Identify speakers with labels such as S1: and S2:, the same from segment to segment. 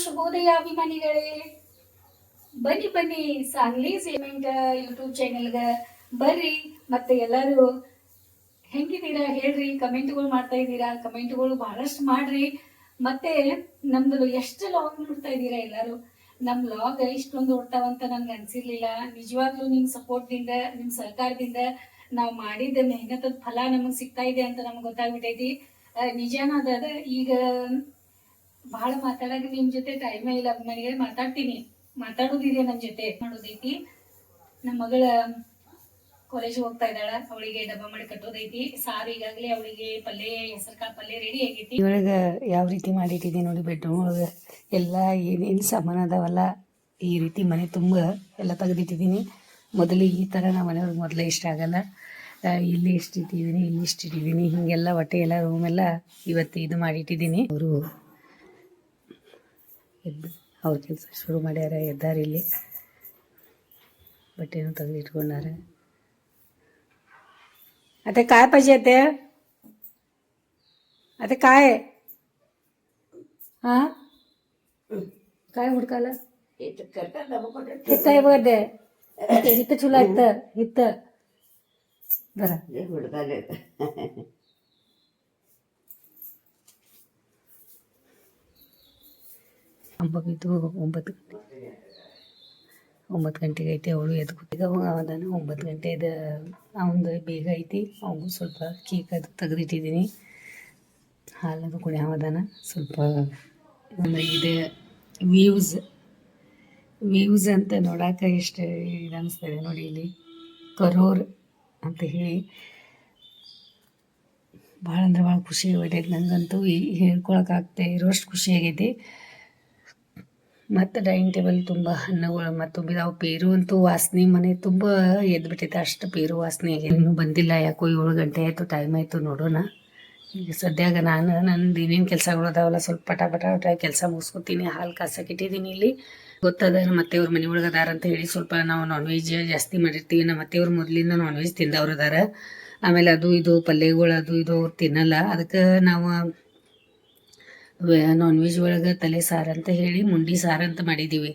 S1: ಶುಭೋದಯ ಅಭಿಮಾನಿಗಳೇ. ಬನ್ನಿ ಬನ್ನಿ ಸಾಂಗ್ಲಿ ಸೇಮೆಂಟ್ ಯೂಟ್ಯೂಬ್ ಚಾನೆಲ್ಗೆ ಬರ್ರಿ. ಮತ್ತೆ ಎಲ್ಲರೂ ಹೆಂಗಿದ್ದೀರಾ ಹೇಳ್ರಿ, ಕಮೆಂಟ್ಗಳು ಮಾಡ್ತಾ ಇದ್ದೀರಾ, ಕಮೆಂಟ್ಗಳು ಬಹಳಷ್ಟು ಮಾಡ್ರಿ. ಮತ್ತೆ ನಮ್ದು ಎಷ್ಟು ಲಾಗ್ ನೋಡ್ತಾ ಇದ್ದೀರಾ ಎಲ್ಲರೂ. ನಮ್ಮ ಲಾಗ್ ಇಷ್ಟೊಂದು ಓಡ್ತಾವಂತ ನನ್ಗೆ ಅನ್ಸಿರ್ಲಿಲ್ಲ. ನಿಜವಾಗ್ಲೂ ನಿಮ್ಮ ಸಪೋರ್ಟ್ದಿಂದ, ನಿಮ್ಮ ಸಹಕಾರದಿಂದ ನಾವು ಮಾಡಿದ ಮೆಹನತದ ಫಲ ನಮಗೆ ಸಿಗ್ತಾ ಇದೆ ಅಂತ ನಮ್ಗೆ ಗೊತ್ತಾಗ್ಬಿಟ್ಟೈತಿ. ನಿಜಾನದ ಈಗ ಬಹಳ ಮಾತಾಡೋಕೆ ನಿಮ್ಮ ಜೊತೆ ಟೈಮೇ ಇಲ್ಲ. ಮನೆಗೆ ಮಾತಾಡೋದಿದೆ, ನನ್ನ ಜೊತೆ ಮಾಡೋದೈತಿ. ನಮ್ಮ ಮಗಳ ಕಾಲೇಜ್ ಹೋಗ್ತಾ ಇದ್ದಾಳ, ಅವಳಿಗೆ ಡಬ್ಬ ಮಾಡಿ ಕಟ್ಟೋದೈತಿ. ಸಾರು ಈಗಾಗಲೇ ಅವಳಿಗೆ ಪಲ್ಯ, ಹೆಸರುಕಾಳು ಪಲ್ಯ ರೆಡಿ ಆಗೈತಿ. ಒಳಗೆ ಯಾವ ರೀತಿ ಮಾಡಿಟ್ಟಿದ್ದೀನಿ ನೋಡಿ, ಬೆಡ್ರೂಮ್ ಒಳಗೆ ಎಲ್ಲ ಏನೇನು ಸಾಮಾನು ಅದಾವಲ್ಲ ಈ ರೀತಿ ಮನೆ ತುಂಬ ಎಲ್ಲ ತೆಗೆದಿಟ್ಟಿದ್ದೀನಿ. ಮೊದಲು ಈ ಥರ ನಮ್ಮ ಮನೆಯವ್ರಿಗೆ ಮೊದಲೇ ಇಷ್ಟ ಆಗಲ್ಲ. ಇಲ್ಲಿ ಇಷ್ಟು ಇಟ್ಟಿದ್ದೀನಿ, ಇಲ್ಲಿ ಇಷ್ಟು ಇಟ್ಟಿದ್ದೀನಿ, ಹೀಗೆಲ್ಲ ಹೊಟ್ಟೆ ಎಲ್ಲ ರೂಮೆಲ್ಲ ಇವತ್ತು ಇದು ಮಾಡಿಟ್ಟಿದ್ದೀನಿ. ಅವರು ಅವ್ರ ಕೆಲಸ ಶುರು ಮಾಡ್ಯಾರ, ಎದ್ದಾರ. ಇಲ್ಲಿ ಬಟ್ಟೆನೂ ತೆಗೆದಿಟ್ಕೊಂಡಾರ. ಅತ್ತೆ ಕಾಯಿ ಪಾಜಿ ಅತ್ತೆ, ಅತ್ತೆ ಕಾಯಿ, ಹಾಂ ಕಾಯಿ ಹುಡ್ಕಲ್ಲ ಹಿತ್ತ ಇವಾಗದೆ ಹಿತ್ತ ಚಲೋ ಆಯ್ತ. ಹಿತ್ತ ಬರ ಹಬ್ಬವಿದ್ದು 9 ಗಂಟೆಗೆ ಐತಿ. ಅವಳು ಎದ್ಕೊಟ್ಟಿಗ ಅವದಾನ 9 ಗಂಟೆದ ಅವಂದು ಬೇಗ ಐತಿ. ಅವನು ಸ್ವಲ್ಪ ಕೇಕ್ ಅದು ತೆಗೆದಿಟ್ಟಿದ್ದೀನಿ. ಹಾಲದು ಕುಡಿಯವದಾನ. ಸ್ವಲ್ಪ ಇದು ವ್ಯೂಸ್ ಅಂತ ನೋಡೋಕೆ ಎಷ್ಟು ಇದು ಅನಿಸ್ತದೆ ನೋಡಿ. ಇಲ್ಲಿ ಕರೋರ್ ಅಂತ ಹೇಳಿ ಭಾಳ ಅಂದ್ರೆ ಭಾಳ ಖುಷಿ ಆಗೈತೆ ನನಗಂತೂ. ಹೇಳ್ಕೊಳಕ್ಕಾಗ್ತಾ ಇರೋಷ್ಟು ಖುಷಿ ಆಗೈತಿ. ಮತ್ತು ಡೈನಿಂಗ್ ಟೇಬಲ್ ತುಂಬ ಹಣ್ಣುಗಳು ಮತ್ತು ತುಂಬಿದಾವು. ಪೇರು ಅಂತೂ ವಾಸನೆ ಮನೆ ತುಂಬ ಎದ್ಬಿಟ್ಟೈತೆ, ಅಷ್ಟು ಪೇರು ವಾಸನೆ ಆಗಿದೆ. ಇನ್ನೂ ಬಂದಿಲ್ಲ ಯಾಕೋ. 7 ಗಂಟೆ ಆಯಿತು, ಟೈಮ್ ಆಯಿತು, ನೋಡೋಣ. ಈಗ ಸದ್ಯಾಗ ನಂದು ಏನೇನು ಕೆಲಸಗಳು ಅದಾವಲ್ಲ ಸ್ವಲ್ಪ ಪಟ ಕೆಲಸ ಮುಗಿಸ್ಕೊತೀನಿ. ಹಾಲು ಕಾಸಕ್ಕೆ ಇಟ್ಟಿದ್ದೀನಿ. ಇಲ್ಲಿ ಗೊತ್ತದ ನಮ್ಮ ಅತ್ತೆಯವ್ರ ಮನೆ ಒಳಗೆ ಅದಾರ ಅಂತ ಹೇಳಿ ಸ್ವಲ್ಪ ನಾವು ನಾನ್ ವೆಜ್ ಜಾಸ್ತಿ ಮಾಡಿರ್ತೀವಿ. ನಮ್ಮ ಅತ್ತೆಯವ್ರು ಮೊದಲಿಂದ ನಾನ್ ವೆಜ್ ತಿಂದವ್ರು ಅದಾರ. ಆಮೇಲೆ ಅದು ಇದು ಪಲ್ಯಗಳು ಅದು ಇದು ಅವ್ರು ತಿನ್ನಲ್ಲ. ಅದಕ್ಕೆ ನಾವು ನಾನ್ ವೆಜ್ ಒಳಗೆ ತಲೆ ಸಾರು ಅಂತ ಹೇಳಿ ಮುಂಡಿ ಸಾರು ಅಂತ ಮಾಡಿದ್ದೀವಿ.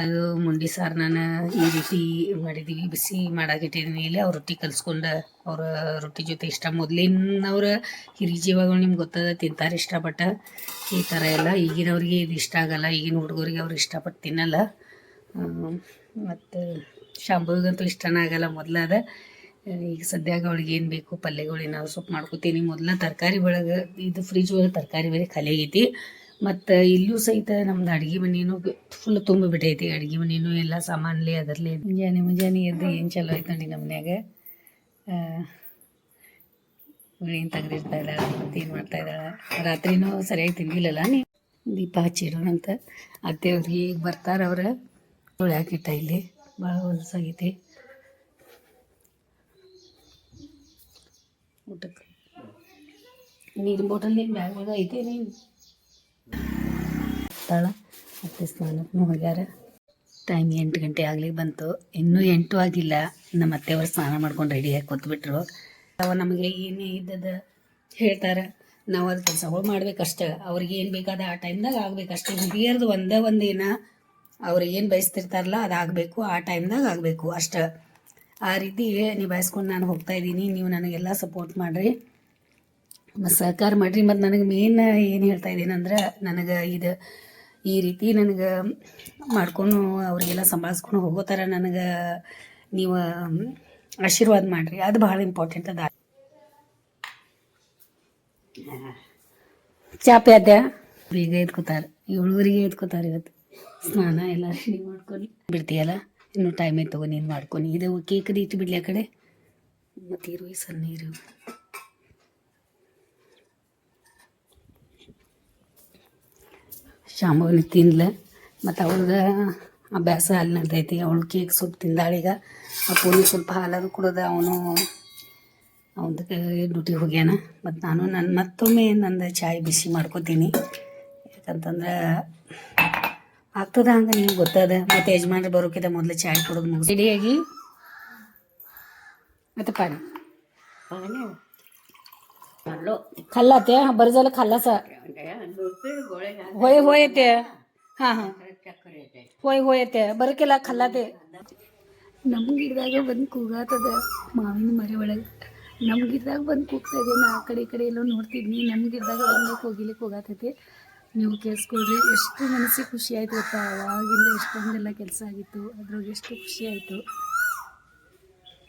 S1: ಅದು ಮುಂಡಿ ಸಾರು ನಾನು ಈ ರೀತಿ ಮಾಡಿದ್ದೀವಿ. ಬಿಸಿ ಮಾಡಾಕಿಟ್ಟಿದ್ದೀನಿ. ಇಲ್ಲಿ ಅವ್ರು ರೊಟ್ಟಿ ಕಲಿಸ್ಕೊಂಡು ಅವ್ರ ರೊಟ್ಟಿ ಜೊತೆ ಇಷ್ಟ. ಮೊದಲಿನವ್ರ ಹಿರಿ ಜೀವಗಳು ನಿಮ್ಗೆ ಗೊತ್ತದ, ತಿಂತಾರೆ ಇಷ್ಟಪಟ್ಟು. ಈ ಥರ ಎಲ್ಲ ಈಗಿನವ್ರಿಗೆ ಇದು ಇಷ್ಟ ಆಗಲ್ಲ. ಈಗಿನ ಹುಡುಗರಿಗೆ ಅವ್ರು ಇಷ್ಟಪಟ್ಟು ತಿನ್ನಲ್ಲ. ಮತ್ತು ಶಾಂಭವಿಗಂತೂ ಇಷ್ಟನೇ ಆಗಲ್ಲ ಮೊದಲಾದ. ಈಗ ಸದ್ಯಾಗ ಅವಳಿಗೆ ಏನು ಬೇಕು ಪಲ್ಯಗಳು ನಾವು ಸೊಪ್ಪು ಮಾಡ್ಕೊತೀನಿ. ಮೊದಲ ತರಕಾರಿ ಒಳಗೆ ಇದು ಫ್ರಿಜ್ ಒಳಗೆ ತರಕಾರಿ ಬೇರೆ ಖಾಲಿ ಆಗೈತಿ. ಮತ್ತು ಇಲ್ಲೂ ಸಹಿತ ನಮ್ದು ಅಡುಗೆ ಮನೇನು ಫುಲ್ ತುಂಬಿಬಿಟ್ಟೈತಿ. ಅಡುಗೆ ಮನೇನು ಎಲ್ಲ ಸಾಮಾನ್ಲಿ ಅದರಲ್ಲಿ ಮುಂಜಾನೆ ಎದ್ದು ಏನು ಚಲೋ ಐತೆ ನೋಡಿ ನಮ್ಮ ಮನ್ಯಾಗ. ಏನು ತೆಗೆದಿರ್ತಾ ಇದ್ದಾಳೆ ಮತ್ತು ಏನು ಮಾಡ್ತಾ ಇದ್ದಾಳೆ. ರಾತ್ರಿನೂ ಸರಿಯಾಗಿ ತಿಂದಿಲ್ಲಲ್ಲ. ದೀಪ ಹಚ್ಚಿಡೋಣಂತ ಅತ್ತೆಯವ್ರಿಗೆ ಈಗ ಬರ್ತಾರೆ. ಅವ್ರು ತೊಳ್ಯಾಕಿಟ್ಟ ಇಲ್ಲಿ ಭಾಳ ಹೊಲಸಾಗೈತಿ ಊಟಕ್ಕೆ. ನೀರಿನ ಬಾಟಲ್ ನಿಮ್ಮ ಬ್ಯಾಗ್ ಒಳಗೆ ಐತೆ. ನೀನು ತಾಳ ಮತ್ತೆ ಸ್ನಾನಕ್ಕೂ ಹೋಗ್ಯಾರ. ಟೈಮ್ 8 ಗಂಟೆ ಆಗ್ಲಿಕ್ಕೆ ಬಂತು. ಇನ್ನೂ 8 ಆಗಿಲ್ಲ. ನಮ್ಮ ಅತ್ತೆಯವ್ರು ಸ್ನಾನ ಮಾಡ್ಕೊಂಡು ರೆಡಿಯಾಗಿ ಕೂತ್ಬಿಟ್ರು. ಅವ ನಮಗೆ ಏನೇ ಇದ್ದದ ಹೇಳ್ತಾರೆ, ನಾವು ಅದು ಕೆಲಸಗಳು ಮಾಡ್ಬೇಕಷ್ಟೆ. ಅವ್ರಿಗೆ ಏನು ಬೇಕಾದ ಆ ಟೈಮ್ದಾಗ ಆಗ್ಬೇಕಷ್ಟೆ. ಹಿರಿಯರ್ದು ಒಂದೇನ ಅವ್ರಿಗೆ ಏನು ಬಯಸ್ತಿರ್ತಾರಲ್ಲ ಅದು ಆಗಬೇಕು, ಆ ಟೈಮ್ದಾಗ ಆಗಬೇಕು ಅಷ್ಟೆ. ಆ ರೀತಿ ನಿಭಾಯಿಸ್ಕೊಂಡು ನಾನು ಹೋಗ್ತಾಯಿದ್ದೀನಿ. ನೀವು ನನಗೆಲ್ಲ ಸಪೋರ್ಟ್ ಮಾಡಿರಿ ಮತ್ತು ಸಹಕಾರ ಮಾಡಿರಿ. ಮತ್ತು ನನಗೆ ಮೇನ್ ಏನು ಹೇಳ್ತಾ ಇದ್ದೀನಿ ಅಂದ್ರೆ, ನನಗೆ ಇದು ಈ ರೀತಿ ನನಗೆ ಮಾಡ್ಕೊಂಡು ಅವರಿಗೆಲ್ಲ ಸಂಭಾಳಿಸ್ಕೊಂಡು ಹೋಗೋ ಥರ ನನಗೆ ನೀವು ಆಶೀರ್ವಾದ ಮಾಡಿರಿ. ಅದು ಭಾಳ ಇಂಪಾರ್ಟೆಂಟ್ ಅದ. ಚಾಪೆ ಅದ ಬೇಗ ಎದ್ಕೋತಾರೆ. 7 ಎದ್ಕೋತಾರೆ. ಇವತ್ತು ಸ್ನಾನ ಎಲ್ಲ ರೆಡಿ ಮಾಡ್ಕೊಂಡು ಬಿಡ್ತೀಯಲ್ಲ. ಇನ್ನೂ ಟೈಮ್ ಐತೆ ತಗೋ, ನೀನು ಮಾಡ್ಕೊಂಡು. ಇದು ಕೇಕದು ಇಟ್ಟು ಬಿಡಲಿ ಆ ಕಡೆ. ಮತ್ತು ಈರುಳ್ಳಿ ಸಣ್ಣ ನೀರು ಶಾಂಭವಿನ ತಿನ್ಲ. ಮತ್ತು ಅವಳಿಗೆ ಅಭ್ಯಾಸ ಅಲ್ಲಿ ನಡ್ದೈತಿ. ಅವಳು ಕೇಕ್ ಸ್ವಲ್ಪ ತಿಂದಾಳೀಗ. ಅಪ್ಪನು ಸ್ವಲ್ಪ ಹಾಲದು ಕೊಡೋದು. ಅವನದಕ್ಕೆ ಡ್ಯೂಟಿಗೆ ಹೋಗ್ಯಾನ. ಮತ್ತು ನಾನು ಮತ್ತೊಮ್ಮೆ ನಂದು ಚಾಯ್ ಬಿಸಿ ಮಾಡ್ಕೋತೀನಿ. ಯಾಕಂತಂದ್ರೆ ಆಗ್ತದ ಹಂಗೆ ನಿಮ್ಗೆ ಗೊತ್ತದ. ಮತ್ತು ಯಜಮಾನ್ರು ಬರೋಕ್ಕಿಂತ ಮೊದಲು ಚಾಯ್ ಕೊಡೋದು ಮುಗಿಸಿ ರೆಡಿಯಾಗಿ ಮತ್ತು ಪಾನಿ ಖಲ್ಲಾತೆ ಬರ್ಜಲ್ಲ ಖಲ್ಲಾಸ ಹೋಯ್ ಹೋಯತೆ हा हा होय होय येते बरकेಲ್ಲ ಖಲ್ಲಾತೆ ನಮ್ಮ ಗಿಡದಾಗ ಬಂದು ಕೂಗಾತದ ಮಾವಿನ ಮರಿ ಒಳಗೆ ನಮ್ಮ ಗಿಡದಾಗ ಬಂದು ಕೂಗ್ತಾ ಇದೆ ನಾ ಆ ಕಡೆ ಎಲ್ಲೋ ನೋಡ್ತಿದ್ನಿ ನಮ್ಮ ಗಿಡದಾಗ ಬಂದು ಕೋಗಿಲೆ ಕೂಗಾತೈತಿ ನೀವು ಕೇಳಿಸ್ಕೊಳ್ರಿ ಎಷ್ಟು ಮನಸ್ಸಿಗೆ ಖುಷಿ ಆಯ್ತು ಗೊತ್ತಾ ಅವಾಗಿಂದ ಎಷ್ಟೊಂದೆಲ್ಲ ಕೆಲಸ ಆಗಿತ್ತು ಅದ್ರೊಳಗೆ ಎಷ್ಟು ಖುಷಿ ಆಯಿತು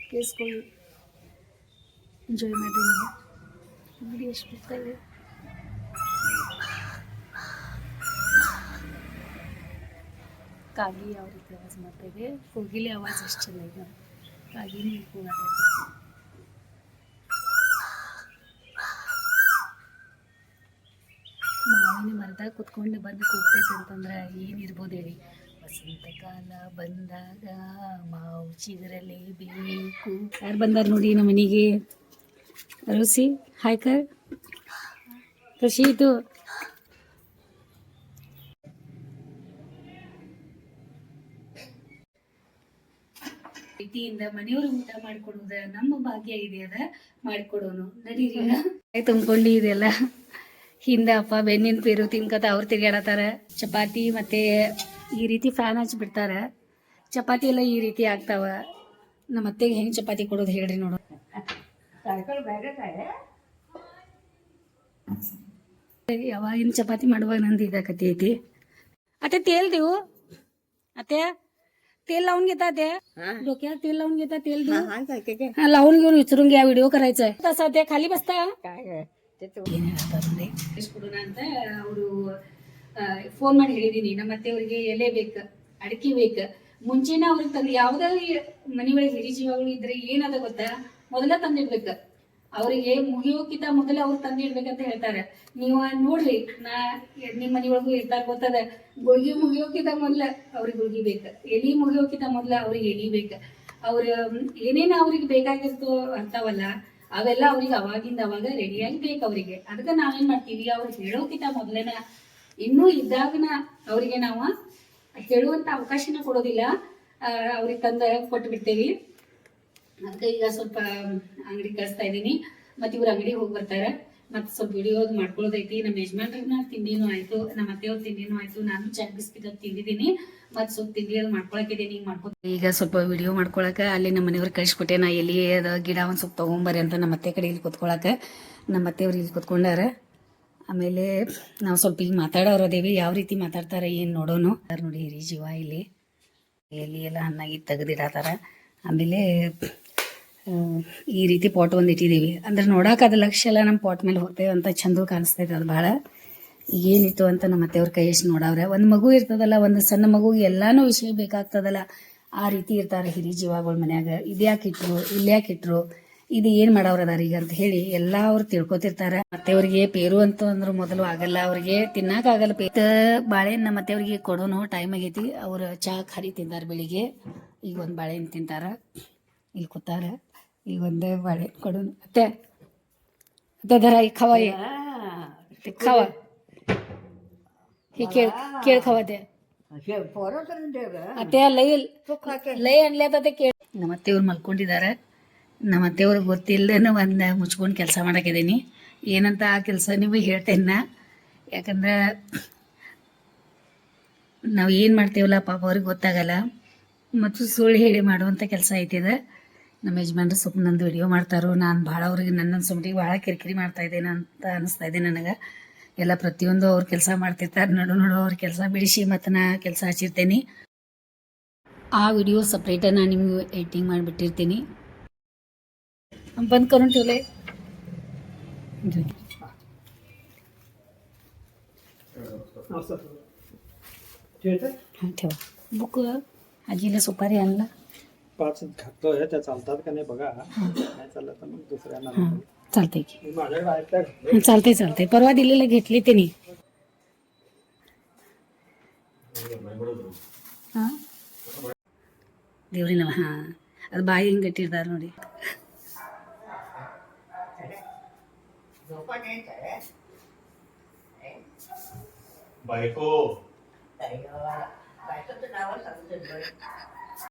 S1: ಕೇಳಿಸ್ಕೊಳ್ಳಿ ಎಂಜಾಯ್ ಮಾಡಿ ನೀವು ನೋಡಿ ಎಷ್ಟು ಕೂಗ್ತಾ ಇದೆ ಕಾಗಿ ಯಾವ ರೀತಿ ಆವಾಜ್ ಮಾಡ್ತಾ ಇದೆ ಕೋಗಿಲೆ ಆವಾಜ್ ಎಷ್ಟು ಚಂದ ಇದೆ ಕಾಗಿನೂ ಕೂಗಾತೈತೆ ಮಾವಿನ ಮರದಾಗ ಕುತ್ಕೊಂಡು ಬಂದು ಕೂಗ್ತೈತೆ ಅಂತಂದ್ರೆ ಏನಿರ್ಬೋದು ಹೇಳಿ ವಸಂತಕಾಲ ಬಂದಾಗ ಮಾವು ಚಿಗುರಲೇಬೇಕು ಯಾರು ಬಂದಾರ ನೋಡಿ ನಮ್ಮ ಮನೆಗೆ ರುಸಿ ಹಾಯ್ ಕರ್ ಖುಷಿ ಇದು ಪ್ರೀತಿಯಿಂದ ಮನೆಯವ್ರಿಗೆ ಊಟ ಮಾಡಿಕೊಡೋದ ನಮ್ಮ ಭಾಗ್ಯ ಇದೆ ಅದ ಮಾಡಿಕೊಡೋನು ನಡೀರಿ ತುಂಬ್ಕೊಂಡು ಇದೆಲ್ಲ ಹಿಂದೆ ಅಪ್ಪ ಬೆನ್ನಿನ ಪೇರು ತಿನ್ಕತ ಅವ್ರು ತಿರ್ಗಾಡತ್ತಾರ ಚಪಾತಿ ಮತ್ತೆ ಈ ರೀತಿ ಫ್ಯಾನ್ ಹಚ್ಚಿ ಬಿಡ್ತಾರ ಚಪಾತಿ ಎಲ್ಲ ಈ ರೀತಿ ಆಗ್ತಾವ ನಮ್ಮ ಅತ್ತೆಗೆ ಹೆಂಗೆ ಚಪಾತಿ ಕೊಡೋದು ಹೇಳ್ರಿ ನೋಡು ಯಾವಾಗಿನ ಚಪಾತಿ ಮಾಡುವಾಗ ನಂದು ಇದಾಕತಿ ಐತಿ ಅತ್ತೆ तेल देऊ अत्या तेल लावून घेता ते डोक्यात तेल लावून घेता तेल देऊ लावून घेऊन विचारून घ्या व्हिडिओ करायचा आहे तसा ते खाली बसता ಕೊಡೋಣ ಅಂತ ಅವರು ಫೋನ್ ಮಾಡಿ ಹೇಳಿದೀನಿ ನಮ್ಮ ಅತ್ತೆಯವ್ರಿಗೆ ಎಲೆ ಬೇಕು ಅಡಿಕೆ ಬೇಕು ಮುಂಚೆನ ಅವ್ರಿಗೆ ತಂದು ಯಾವ್ದೇ ಮನೆಯೊಳಗೆ ಹಿರಿ ಜೀವಗಳು ಇದ್ರೆ ಏನದ ಗೊತ್ತಾ ಮೊದಲ ತಂದಿಡ್ಬೇಕು ಅವರಿಗೆ ಮುಗಿಯೋಕಿತ ಮೊದಲ ಅವ್ರು ತಂದಿಡ್ಬೇಕಂತ ಹೇಳ್ತಾರೆ ನೀವು ನೋಡ್ರಿ ನಾ ನಿಮ್ ಮನೆಯೊಳಗೂ ಇರ್ತಾರ ಗೊತ್ತದ ಗುಳ್ಗಿ ಮುಗಿಯೋಕಿತ ಮೊದ್ಲ ಅವ್ರಿಗೆ ಗುಳ್ಗಿ ಬೇಕು ಎಲಿ ಮುಗಿಯೋಕಿತ ಮೊದ್ಲ ಅವ್ರಿಗೆ ಎಲಿ ಬೇಕು ಅವ್ರ ಏನೇನು ಅವ್ರಿಗೆ ಬೇಕಾಗಿರ್ತೋ ಅಂತಾವಲ್ಲ ಅವೆಲ್ಲ ಅವ್ರಿಗೆ ಅವಾಗಿಂದ ಅವಾಗ ರೆಡಿಯಾಗಿ ಬೇಕು ಅವರಿಗೆ ಅದಕ್ಕೆ ನಾವೇನ್ ಮಾಡ್ತೀವಿ ಅವ್ರು ಹೇಳೋಕಿತ ಮೊದ್ಲೇನ ಇನ್ನೂ ಇದ್ದಾಗನ ಅವರಿಗೆ ನಾವು ಹೇಳುವಂತ ಅವಕಾಶನ ಕೊಡೋದಿಲ್ಲ ಅವ್ರಿಗೆ ತಂದ ಕೊಟ್ಟು ಬಿಡ್ತೇವಿ ಅದಕ್ಕೆ ಈಗ ಸ್ವಲ್ಪ ಅಂಗಡಿ ಕಳಿಸ್ತಾ ಇದ್ದೀನಿ ಮತ್ತೆ ಇವ್ರ ಅಂಗಡಿಗೆ ಹೋಗಿ ಬರ್ತಾರೆ ಮತ್ತೆ ಸ್ವಲ್ಪ ವಿಡಿಯೋ ಮಾಡ್ಕೊಳ್ಳೋದೈತಿ ನಮ್ಮ ಯಜಮಾನ್ರನ್ನ ತಿಂಡಿನೂ ಆಯ್ತು ನಮ್ಮ ಅತ್ತೆಯವ್ರ ತಿಂಡಿನೂ ಆಯ್ತು ನಾನು ಚಾಕ್ ಬಿಸ್ಕಿಟ್ ಅದು ತಿಂದಿದ್ದೀನಿ ಮತ್ತೆ ಸ್ವಲ್ಪ ತಿಂಡಿ ಅದು ಮಾಡ್ಕೊಳಕಿದ್ದೀನಿ ಈಗ ಸ್ವಲ್ಪ ವಿಡಿಯೋ ಮಾಡ್ಕೊಳಕ ಅಲ್ಲಿ ನಮ್ಮ ಮನೆಯವ್ರು ಕಳಿಸ್ಕೊಟ್ಟೆ ನಾ ಎಲ್ಲಿ ಅದ ಗಿಡ ಒಂದು ಸ್ವಲ್ಪ ತೊಗೊಂಬರ್ರಿ ಅಂತ ನಮ್ಮ ಅತ್ತೆ ಕಡೆ ಇಲ್ಲಿ ಕೂತ್ಕೊಳಕ ನಮ್ಮ ಅತ್ತೆಯವ್ರು ಇಲ್ಲಿ ಕೂತ್ಕೊಂಡಾರ ಆಮೇಲೆ ನಾವು ಸ್ವಲ್ಪ ಈಗ ಮಾತಾಡೋರು ಅದೇವಿ ಯಾವ ರೀತಿ ಮಾತಾಡ್ತಾರೆ ಏನು ನೋಡೋನು ನೋಡಿ ಹಿರಿ ಜೀವ ಇಲ್ಲಿ ಎಲ್ಲಿ ಎಲ್ಲ ಹಣ್ಣಾಗಿ ತೆಗೆದಿಡತ್ತಾರ ಆಮೇಲೆ ಈ ರೀತಿ ಪಾಟ್ ಒಂದು ಇಟ್ಟಿದ್ದೀವಿ ಅಂದ್ರೆ ನೋಡಕ್ಕೆ ಅದು ಲಕ್ಷ್ಯ ಎಲ್ಲ ನಮ್ಮ ಪಾಟ್ ಮೇಲೆ ಹೋಗ್ತೇವೆ ಅಂತ ಚಂದ ಕಾಣಿಸ್ತೈತೆ ಅದು ಭಾಳ ಏನಿತ್ತು ಅಂತ ನಮ್ಮ ಅತ್ತೆಯವ್ರ ಕೈ ಎಷ್ಟು ನೋಡವ್ರೆ ಒಂದು ಮಗು ಇರ್ತದಲ್ಲ ಒಂದು ಸಣ್ಣ ಮಗುಗೆ ಎಲ್ಲಾನು ವಿಷಯ ಬೇಕಾಗ್ತದಲ್ಲ ಆ ರೀತಿ ಇರ್ತಾರೆ ಹಿರಿ ಜೀವಗಳ ಮನ್ಯಾಗ ಇದ್ಯಾಕೆ ಇಟ್ರು ಇಲ್ಯಾಕೆ ಇಟ್ರು ಇದು ಏನು ಮಾಡವ್ರ ಅದಾರ ಈಗ ಅಂತ ಹೇಳಿ ಎಲ್ಲ ಅವ್ರು ತಿಳ್ಕೊತಿರ್ತಾರೆ ಮತ್ತೆಯವ್ರಿಗೆ ಪೇರು ಅಂತ ಅಂದ್ರು ಮೊದಲು ಆಗಲ್ಲ ಅವ್ರಿಗೆ ತಿನ್ನಾಕ ಆಗಲ್ಲ ಬಾಳೆಹಣ್ಣು ನಮ್ಮ ಮತ್ತೆಯವ್ರಿಗೆ ಕೊಡೋನು ಟೈಮ್ ಆಗೈತಿ ಅವ್ರು ಚಾ ಖಾರಿ ತಿಂತಾರೆ ಬೆಳಿಗ್ಗೆ ಈಗ ಒಂದು ಬಾಳೆಹಣ್ಣು ತಿಂತಾರ ಇಲ್ಲಿ ಕೂತಾರ ಈಗ ಒಂದೇ ಬಾಳೆ ಕೊಡೋನು ಅತ್ತೆ ಅತ್ತೆ ದರ ಈ ಖವ ಖವ ही केळ खावा ते ಅತ್ತೆ ಲೈ ಅನ್ಲೇತತೆ ಕೇಳ ನಮ್ಮ ಅತ್ತೆಯವ್ರು ಮಲ್ಕೊಂಡಿದ್ದಾರೆ ನಮ್ಮ ಅತ್ತೆಯವ್ರಿಗೆ ಗೊತ್ತಿಲ್ಲದೇನೆ ಒಂದು ಮುಚ್ಕೊಂಡು ಕೆಲಸ ಮಾಡಾಕಿದ್ದೀನಿ ಏನಂತ ಆ ಕೆಲಸ ನಿಮಗೆ ಹೇಳ್ತೇನೆ ನಾ ಯಾಕಂದ್ರೆ ನಾವು ಏನು ಮಾಡ್ತೇವಲ್ಲ ಪಾಪ ಅವ್ರಿಗೆ ಗೊತ್ತಾಗಲ್ಲ ಮತ್ತು ಸುಳ್ಳು ಹೇಳಿ ಮಾಡುವಂಥ ಕೆಲಸ ಐತಿದೆ ನಮ್ಮ ಯಜಮಾನ್ರು ಸ್ವಲ್ಪ ನಂದು ವಿಡಿಯೋ ಮಾಡ್ತಾರೋ ನಾನು ಭಾಳ ಅವ್ರಿಗೆ ನನ್ನ ಸುಮ್ಮಿಗೆ ಭಾಳ ಕಿರಿಕಿರಿ ಮಾಡ್ತಾ ಇದ್ದೇನೆ ಅಂತ ಅನಿಸ್ತಾ ಇದೆ ನನಗೆ ಎಲ್ಲ ಪ್ರತಿಯೊಂದು ಅವ್ರು ಕೆಲಸ ಮಾಡ್ತಿರ್ತಾರೆ ನೋಡು ಅವ್ರ ಕೆಲಸ ಬಿಡಿಸಿ ಮತ್ತು ನಾ ಕೆಲಸ ಹಚ್ಚಿರ್ತೇನೆ ಆ ವಿಡಿಯೋ ಸಪ್ರೇಟ ನಾನು ನಿಮ್ಗೆ ಎಡಿಟಿಂಗ್ ಮಾಡಿಬಿಟ್ಟಿರ್ತೀನಿ ಬಂದ್ ಕरून ठेवले ठेवा बुक आजीला सुपारी आणला
S2: 5 घातलोय त्या चालतात का नाही बघा नाही चाललं तर मग दुसऱ्यांना
S1: चालते की
S2: माझ्याकडे आहेत
S1: चालते परवा दिलेलं घेतली त्यांनी हां ದೇವ್ರಿನ ಹಾಂ ಅದು ಬಾಯಿ ಹಿಂಗೆ ಗಟ್ಟಿರ್ತಾರೆ ನೋಡಿ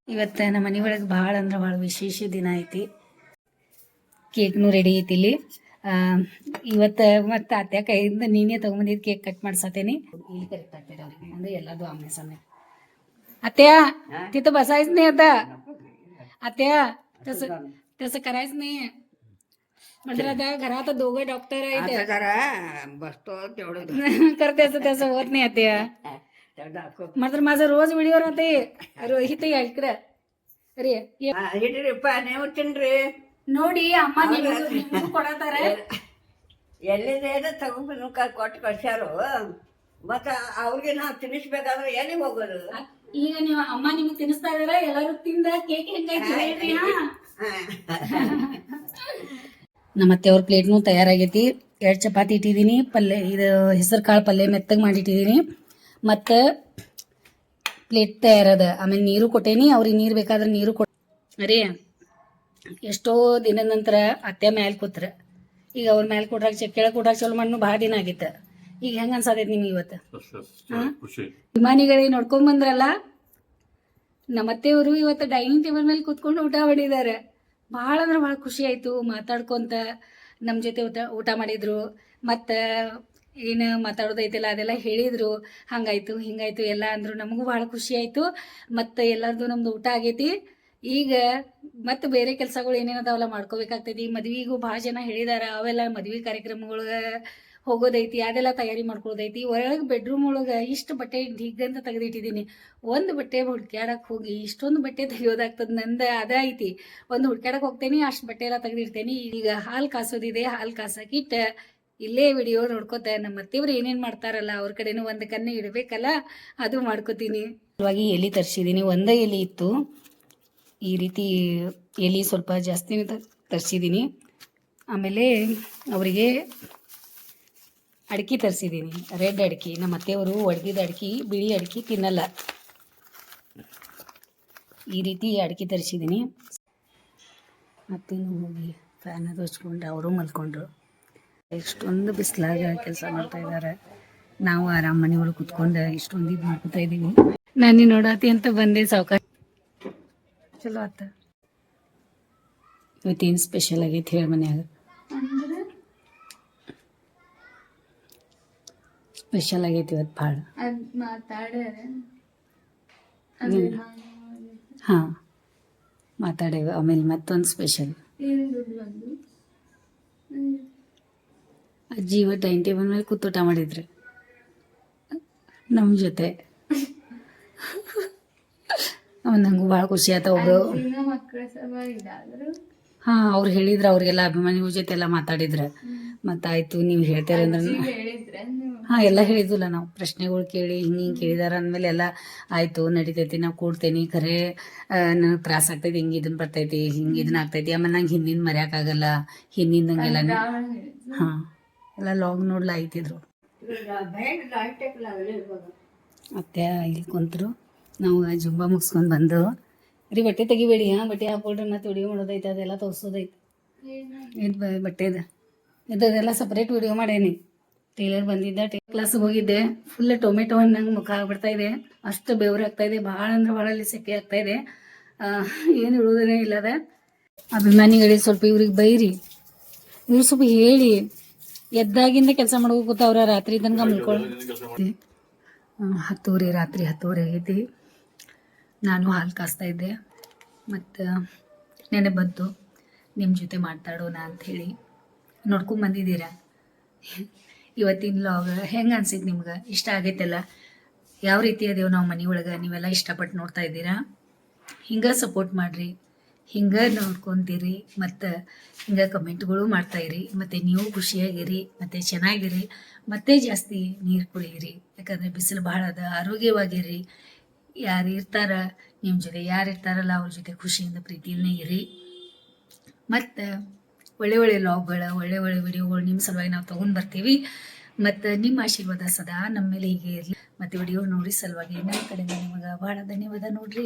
S1: ಇವತ್ತು ನಮ್ಮ ಮನೆ ಒಳಗೆ ಭಾಳ ಅಂದ್ರೆ ಭಾಳ ವಿಶೇಷ ದಿನ ಐತಿ ಕೇಕ್ನು ರೆಡಿ ಐತಿ ಇಲ್ಲಿ ಇವತ್ತು ಮತ್ತು ಅತ್ಯ ಕೈಯಿಂದ ನೀನೇ ತೊಗೊಂಬಂದಿದ್ದು ಕೇಕ್ ಕಟ್ ಮಾಡ್ಸತ್ತೇನಿ ಇಲ್ಲಿ ಕರೆಕ್ಟ್ ಆಗ್ತದೆ ಅವ್ರಿಗೆ ಅಂದ್ರೆ ಎಲ್ಲದು ಆಮ್ನೆ ಸಾಮ್ನೆ अत्या तिथं बसायच नाही आता अत्या तसं करायचं नाही म्हणजे आता घरात दोघं डॉक्टर आहेत
S3: बसतो तेवढं
S1: कर त्याचं होत नाही अत्या मात्र माझं रोज व्हिडिओ राहते इथे या इकडं अरे
S3: ಹಿಡ್ರಿ ಪಾನೇ ಹುಟ್ಟಿನ್ರಿ
S1: ನೋಡಿ ಅಮ್ಮ ನಿಮ್ಗೂ ಕೊಡತಾರ
S3: ಎಲ್ಲಿದೆ ತಗೊಂಡ್ಬಂದು ಕೊಟ್ಟು ಕಳ್ಸ್ಯಾರು ಮತ್ತ ಅವ್ರಿಗೆ ನಾವು ತಿನ್ನಿಸ್ಬೇಕಾದ್ರೆ ಎಲ್ಲಿಗೆ ಹೋಗೋದು
S1: ಈಗ ನೀವು ಅಮ್ಮ ನಿಮ್ಗೆ ತಿನ್ನಿಸ್ತಾ ಇದಾರ ಎಲ್ಲರೂ ತಿಂದ ಕೇಕ್ ಹೆಂಗಾಯ್ತು ಹೇಳ್ರಿ ನಮ್ಮ ಅತ್ತೆಯವ್ರ ಪ್ಲೇಟ್ನು ತಯಾರಾಗೈತಿ 2 ಚಪಾತಿ ಇಟ್ಟಿದ್ದೀನಿ ಪಲ್ಯ ಇದು ಹೆಸರು ಕಾಳು ಪಲ್ಯ ಮೆತ್ತಗೆ ಮಾಡಿಟ್ಟಿದ್ದೀನಿ ಮತ್ತು ಪ್ಲೇಟ್ ತಯಾರದ ಆಮೇಲೆ ನೀರು ಕೊಟ್ಟೇನಿ ಅವ್ರಿಗೆ ನೀರು ಬೇಕಾದ್ರೆ ನೀರು ಅರೇ ಎಷ್ಟೋ ದಿನದ ನಂತರ ಅತ್ತೆ ಮ್ಯಾಲೆ ಕೂತ್ರ ಈಗ ಅವ್ರ ಮ್ಯಾಲೆ ಕೊಟ್ರಾಗ ಕೆಳಗೆ ಕೊಟ್ರಾಗ ಚಲೋ ಮಣ್ಣು ಭಾಳ ದಿನ ಆಗಿತ್ತು ಈಗ ಹೆಂಗೆ ಅನ್ಸತೈತಿ ನಿಮ್ಗೆ ಇವತ್ತು ಅಭಿಮಾನಿಗಳಿಗೆ ನೋಡ್ಕೊಂಡ್ ಬಂದ್ರಲ್ಲ ನಮ್ಮತ್ತೆಯವರು ಇವತ್ತು ಡೈನಿಂಗ್ ಟೇಬಲ್ ಮೇಲೆ ಕೂತ್ಕೊಂಡು ಊಟ ಮಾಡಿದ್ದಾರೆ ಭಾಳ ಅಂದ್ರೆ ಭಾಳ ಖುಷಿ ಆಯಿತು ಮಾತಾಡ್ಕೊಂತ ನಮ್ಮ ಜೊತೆ ಊಟ ಮಾಡಿದ್ರು ಮತ್ತು ಏನು ಮಾತಾಡೋದೈತಿಲ್ಲ ಅದೆಲ್ಲ ಹೇಳಿದರು ಹಂಗಾಯ್ತು ಹಿಂಗಾಯ್ತು ಎಲ್ಲ ಅಂದರು ನಮಗೂ ಭಾಳ ಖುಷಿ ಆಯಿತು ಮತ್ತು ಎಲ್ಲರದು ನಮ್ದು ಊಟ ಆಗೈತಿ ಈಗ ಮತ್ತು ಬೇರೆ ಕೆಲಸಗಳು ಏನೇನದಾವಲ್ಲ ಮಾಡ್ಕೋಬೇಕಾಗ್ತೈತಿ ಮದ್ವೆಗೂ ಭಾಳ ಜನ ಹೇಳಿದಾರ ಅವೆಲ್ಲ ಮದ್ವೆ ಕಾರ್ಯಕ್ರಮಗಳ್ಗೆ ಹೋಗೋದೈತಿ ಅದೆಲ್ಲ ತಯಾರಿ ಮಾಡ್ಕೊಳ್ಳೋದೈತಿ ಒಳಗೆ ಬೆಡ್ರೂಮ್ ಒಳಗೆ ಇಷ್ಟು ಬಟ್ಟೆ ಡಿಗ್ಗಂತ ತೆಗೆದಿಟ್ಟಿದ್ದೀನಿ ಒಂದು ಬಟ್ಟೆ ಹುಡ್ಕ್ಯಾಡಕ್ಕೆ ಹೋಗಿ ಇಷ್ಟೊಂದು ಬಟ್ಟೆ ತೆಗಿಯೋದಾಗ್ತದೆ ನಂದು ಅದ ಐತಿ ಒಂದು ಹುಡ್ಕ್ಯಾಡಕ್ಕೆ ಹೋಗ್ತೇನೆ ಅಷ್ಟು ಬಟ್ಟೆ ಎಲ್ಲ ತೆಗೆದಿಡ್ತೇನೆ ಈಗ ಹಾಲು ಕಾಸೋದಿದೆ ಹಾಲು ಕಾಸಕ್ಕಿಟ್ಟು ಇಲ್ಲೇ ವಿಡಿಯೋ ನೋಡ್ಕೋತ ನಮ್ಮ ಅತ್ತೆಯವ್ರು ಏನೇನು ಮಾಡ್ತಾರಲ್ಲ ಅವ್ರ ಕಡೆನೂ ಒಂದು ಕಣ್ಣು ಇಡಬೇಕಲ್ಲ ಅದು ಮಾಡ್ಕೋತೀನಿ ಇವಾಗಿ ಎಲೆ ತರಿಸಿದ್ದೀನಿ ಒಂದೇ ಎಲೆ ಇತ್ತು ಈ ರೀತಿ ಎಲೆ ಸ್ವಲ್ಪ ಜಾಸ್ತಿನೇ ತರಿಸಿದ್ದೀನಿ ಆಮೇಲೆ ಅವರಿಗೆ ಅಡಿಕೆ ತರಿಸಿದ್ದೀನಿ ರೆಡ್ ಅಡಿಕೆ ನಮ್ಮ ಅತ್ತೆಯವರು ಒಣಗಿದ ಅಡಿಕೆ ಬಿಳಿ ಅಡಿಕೆ ತಿನ್ನಲ್ಲ ಈ ರೀತಿ ಅಡಿಕೆ ತರಿಸಿದ್ದೀನಿ ಮತ್ತೇನು ಹೋಗಿ ಫ್ಯಾನ್ ಅದು ಹಚ್ಕೊಂಡು ಅವರು ಮಲ್ಕೊಂಡ್ರು ಇಷ್ಟೊಂದು ಬಿಸಿಲಾಗ ಕೆಲಸ ಮಾಡ್ತಾ ಇದ್ದಾರೆ ನಾವು ಆರಾಮ್ ಮನೆ ಒಳಗೆ ಕುತ್ಕೊಂಡು ಇಷ್ಟೊಂದು ಇದು ಮಾಡ್ಕೊತಾ ಇದ್ದೀವಿ ನಾನು ನೋಡಾತಿ ಅಂತ ಬಂದೆ ಸಾವ್ಕಾಶ ಚಲೋ ಆತ ಇವತ್ತೇನು ಸ್ಪೆಷಲ್ ಆಗೈತೆ ಹೇಳಿ ಮನ್ಯಾಗ ಸ್ಪೆಷಲ್ ಆಗೈತಿ ಇವತ್ತು ಭಾಳ ಹಾಂ ಮಾತಾಡೇವೆ ಆಮೇಲೆ ಮತ್ತೊಂದು ಸ್ಪೆಷಲ್ ಅಜ್ಜಿ ಇವತ್ತು ಡೈನಿಂಗ್ ಟೇಬಲ್ ಮೇಲೆ ಕೂತೂಟ ಮಾಡಿದ್ರು ನಮ್ಮ ಜೊತೆ ನಂಗೂ ಭಾಳ ಖುಷಿ ಆಯ್ತು ಒಬ್ಬರು ಹಾಂ ಅವ್ರು ಹೇಳಿದ್ರು ಅವ್ರಿಗೆಲ್ಲ ಅಭಿಮಾನಿಗಳ ಜೊತೆ ಎಲ್ಲ ಮಾತಾಡಿದ್ರು ಮತ್ತಾಯ್ತು ನೀವು ಹೇಳ್ತಾರೆ ಅಂದ್ರೆ ಹಾಂ ಎಲ್ಲ ಹೇಳಿದ್ವಲ್ಲ ನಾವು ಪ್ರಶ್ನೆಗಳು ಕೇಳಿ ಹಿಂಗೆ ಕೇಳಿದಾರ ಅಂದಮೇಲೆ ಎಲ್ಲ ಆಯಿತು ನಡಿತೈತಿ ನಾವು ಕೂಡ್ತೇನೆ ಖರೆ ನನಗೆ ತ್ರಾಸ ಆಗ್ತೈತಿ ಹಿಂಗೆ ಇದನ್ನ ಬರ್ತೈತಿ ಹಿಂಗೆ ಇದನ್ನ ಆಗ್ತೈತಿ ಆಮೇಲೆ ನಂಗೆ ಹಿಂದಿನ ಮರ್ಯಾಕಾಗಲ್ಲ ಹಿಂದಿಂದಂಗೆಲ್ಲ ಹಾಂ ಎಲ್ಲ ಲಾಗ್ ನೋಡ್ಲ ಆಯ್ತಿದ್ರು ಅತ್ತೆ ಇಲ್ಲಿ ಕುಂತರು ನಾವು ಜುಂಬಾ ಮುಗಿಸ್ಕೊಂಡು ಬಂದು ರೀ ಬಟ್ಟೆ ತೆಗಿಬೇಡಿ ಹಾಂ ಬಟ್ಟೆ ಹಾಕೊಳ್ರಿ ಮತ್ತು ವಿಡಿಯೋ ಮಾಡೋದೈತೆ ಅದೆಲ್ಲ ತೋರಿಸೋದೈತೆ ಇದು ಬಟ್ಟೆದು ಇದೆಲ್ಲ ಸಪ್ರೇಟ್ ವಿಡಿಯೋ ಮಾಡೇನಿ ಟೇಲರ್ ಬಂದಿದ್ದ ಕ್ಲಾಸಿಗೆ ಹೋಗಿದ್ದೆ ಫುಲ್ ಟೊಮೆಟೊ ಹಣ್ಣಂಗೆ ಮುಖ ಆಗ್ಬಿಡ್ತಾ ಇದೆ ಅಷ್ಟು ಬೆವರು ಆಗ್ತಾ ಇದೆ ಭಾಳ ಅಂದ್ರೆ ಭಾಳ ಅಲ್ಲಿ ಸೆಕೆ ಆಗ್ತಾ ಇದೆ ಏನು ಹೇಳೋದೇ ಇಲ್ಲದ ಅಭಿಮಾನಿಗಳಿಗೆ ಸ್ವಲ್ಪ ಇವ್ರಿಗೆ ಬೈರಿ ಇವ್ರು ಸ್ವಲ್ಪ ಹೇಳಿ ಎದ್ದಾಗಿಂದ ಕೆಲಸ ಮಾಡ್ಬೇಕು ಗೊತ್ತವ್ರ ರಾತ್ರಿ ತನಕ ಮುಳ್ಕೊಳ್ಳಿ 10 ರಾತ್ರಿ 10 ಆಗೈತಿ ನಾನು ಹಾಲು ಕಾಸ್ತಾ ಇದ್ದೆ ಮತ್ತು ನೆನೆ ಬಂತು ನಿಮ್ಮ ಜೊತೆ ಮಾತಾಡೋಣ ಅಂಥೇಳಿ ನೋಡ್ಕೊಂಬಂದಿದ್ದೀರಾ ಇವತ್ತಿನ ಲಾಗ್ ಹೆಂಗೆ ಅನ್ಸಿತ್ತು ನಿಮ್ಗೆ ಇಷ್ಟ ಆಗೈತಲ್ಲ ಯಾವ ರೀತಿ ಅದೇವು ನಾವು ಮನೆ ಒಳಗೆ ನೀವೆಲ್ಲ ಇಷ್ಟಪಟ್ಟು ನೋಡ್ತಾ ಇದ್ದೀರಾ ಹಿಂಗೆ ಸಪೋರ್ಟ್ ಮಾಡಿರಿ ಹಿಂಗೆ ನೋಡ್ಕೊತೀರಿ ಮತ್ತು ಹಿಂಗೆ ಕಮೆಂಟ್ಗಳು ಮಾಡ್ತಾಯಿರಿ ಮತ್ತು ನೀವು ಖುಷಿಯಾಗಿರಿ ಮತ್ತು ಚೆನ್ನಾಗಿರಿ ಮತ್ತೆ ಜಾಸ್ತಿ ನೀರು ಕುಡಿಯಿರಿ ಯಾಕಂದರೆ ಬಿಸಿಲು ಭಾಳ ಅದ ಆರೋಗ್ಯವಾಗಿರಿ ಯಾರು ಇರ್ತಾರ ನಿಮ್ಮ ಜೊತೆ ಯಾರು ಇರ್ತಾರಲ್ಲ ಅವ್ರ ಜೊತೆ ಖುಷಿಯಿಂದ ಪ್ರೀತಿಯಿಂದ ಇರಿ ಮತ್ತು ಒಳ್ಳೆ ಒಳ್ಳೆ ಲಾಗ್ಗಳು ಒಳ್ಳೆ ಒಳ್ಳೆ ವಿಡಿಯೋಗಳು ನಿಮ್ಮ ಸಲುವಾಗಿ ನಾವು ತೊಗೊಂಡು ಬರ್ತೀವಿ ಮತ್ತು ನಿಮ್ಮ ಆಶೀರ್ವಾದ ಸದಾ ನಮ್ಮ ಮೇಲೆ ಹೀಗೆ ಇರಲಿ ಮತ್ತು ವಿಡಿಯೋ ನೋಡಿ ಸಲುವಾಗಿ ನನ್ನ ಕಡೆಯಿಂದ ನಿಮಗೆ ಭಾಳ ಧನ್ಯವಾದ ನೋಡ್ರಿ